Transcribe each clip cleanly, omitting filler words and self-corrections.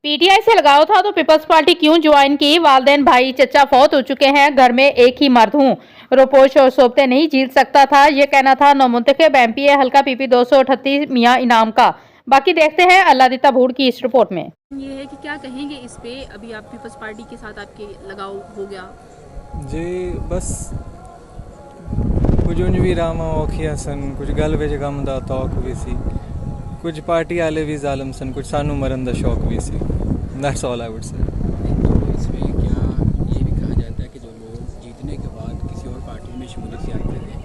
PTI से लगाव था तो पीपल्स पार्टी क्यों ज्वाइन की? वालदेन भाई चचा फौत हो चुके हैं, घर में एक ही मर्द हूँ, रोपोश और सोबते नहीं जीत सकता था, ये कहना था नौमुंतखब एमपी हल्का पीपी 238 मियां इनाम का। बाकी देखते हैं अल्लाह दिता भूड़ की इस रिपोर्ट में। ये है कि क्या कहेंगे इस पे, अभी आप पीपल्स पार्टी के साथ आपके लगाव हो गया? जी बस कुछ भी रामा औखिया सन, कुछ गल विच गम दा तौक भी सी, कुछ पार्टी वाले भी जालम सन, कुछ सानू मरन दा शौक भी सी। That's all I would say. इसमें क्या ये भी कहा जाता है कि जो लोग जीतने के बाद किसी और पार्टी में शमूलियत करते हैं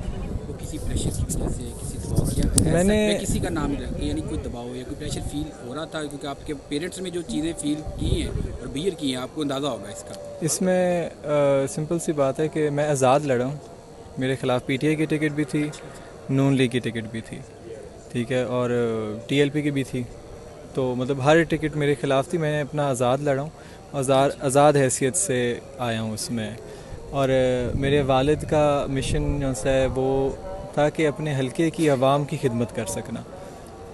वो किसी प्रेशर की वजह से, किसी दबाव या मैंने किसी का नाम नहीं रखते, यानी कोई दबाव या कोई प्रेशर फील हो रहा था क्योंकि आपके पेरेंट्स में जो चीज़ें फील की हैं और बियर की हैं, आपको अंदाज़ा होगा इसका। इसमें सिंपल सी बात है कि मैं आज़ाद लड़ा हूँ, मेरे ख़िलाफ़ पीटीआई की टिकट भी थी, नून लीग की टिकट भी थी, ठीक है, और टीएलपी की भी थी। तो मतलब हर टिकट मेरे ख़िलाफ़ थी, मैंने अपना आज़ाद लड़ा हूँ, आज़ाद हैसियत से आया हूँ उसमें। और मेरे वालिद का मिशन जो है वो था कि अपने हलके की आवाम की खिदमत कर सकना।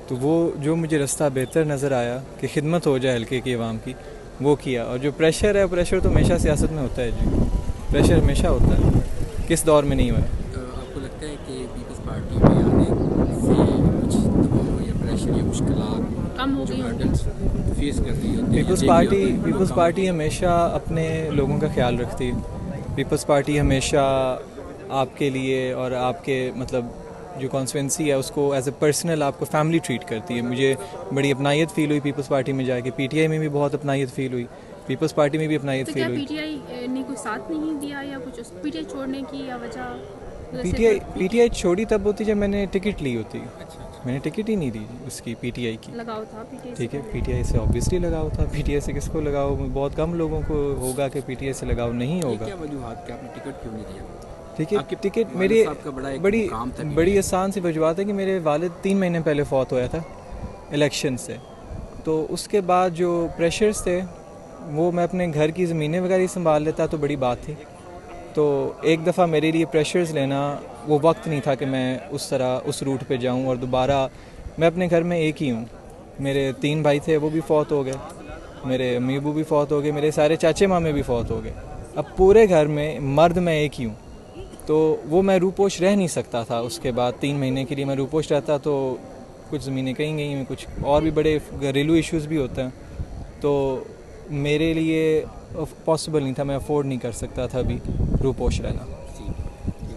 तो वो जो मुझे रास्ता बेहतर नज़र आया कि खिदमत हो जाए हलके की आवाम की, वो किया। और जो प्रेशर है, प्रेशर तो हमेशा सियासत में होता है जी, प्रेशर हमेशा होता है, किस दौर में नहीं हुआ है। आपको लगता है कि पीपल्स पार्टी में आने से कुछ दबाव या प्रेशर या मुश्किलात कम हो गई हर्डल्स फेस कर रही है? पीपल्स पार्टी हमेशा अपने लोगों का ख्याल रखती है। पीपल्स पार्टी हमेशा आपके लिए और आपके मतलब जो कॉन्स्टिट्यूंसी है उसको एज ए पर्सनल आपको फैमिली ट्रीट करती है। मुझे बड़ी अपनायत फील हुई पीपल्स पार्टी में जाके, पीटीआई में भी बहुत अपनायत फील हुई, पीपल्स पार्टी में भी अपनायत फील हुई। पीटीआई ने कोई साथ नहीं दिया या कुछ पीटीआई छोड़ने की या वजह? पीटीआई छोड़ी तब होती जब मैंने टिकट ली होती। मैंने टिकट ही नहीं दी उसकी, पीटीआई की। लगाव था पीटीआई, ठीक है, पीटीआई से ऑब्वियसली लगाव था। पीटीआई से किसको लगाव? बहुत कम लोगों को होगा कि पीटीआई से लगाव नहीं होगा। क्या वजूहात कि आपने टिकट क्यों नहीं दिया? ठीक है, टिकट मेरी बड़ी आसान सी वजूहत है कि मेरे वालिद 3 महीने पहले फौत होया था इलेक्शन से। तो उसके बाद जो प्रेशर्स थे वो मैं अपने घर की ज़मीनें वगैरह संभाल लेता तो बड़ी बात थी। तो एक दफ़ा मेरे लिए प्रेशर्स लेना वो वक्त नहीं था कि मैं उस तरह उस रूट पे जाऊं। और दोबारा मैं अपने घर में एक ही हूँ, मेरे 3 भाई थे वो भी फौत हो गए, मेरे अम्मी अबू भी फौत हो गए, मेरे सारे चाचे मामे भी फौत हो गए। अब पूरे घर में मर्द मैं एक ही हूँ, तो वो मैं रूपोश रह नहीं सकता था। उसके बाद 3 महीने के लिए मैं रूपोश रहता तो कुछ ज़मीनें कहीं गई हैं, कुछ और भी बड़े घरेलू इश्यूज़ भी होते हैं, तो मेरे लिए पॉसिबल नहीं था, मैं अफोर्ड नहीं कर सकता था अभी रूपोश रहना।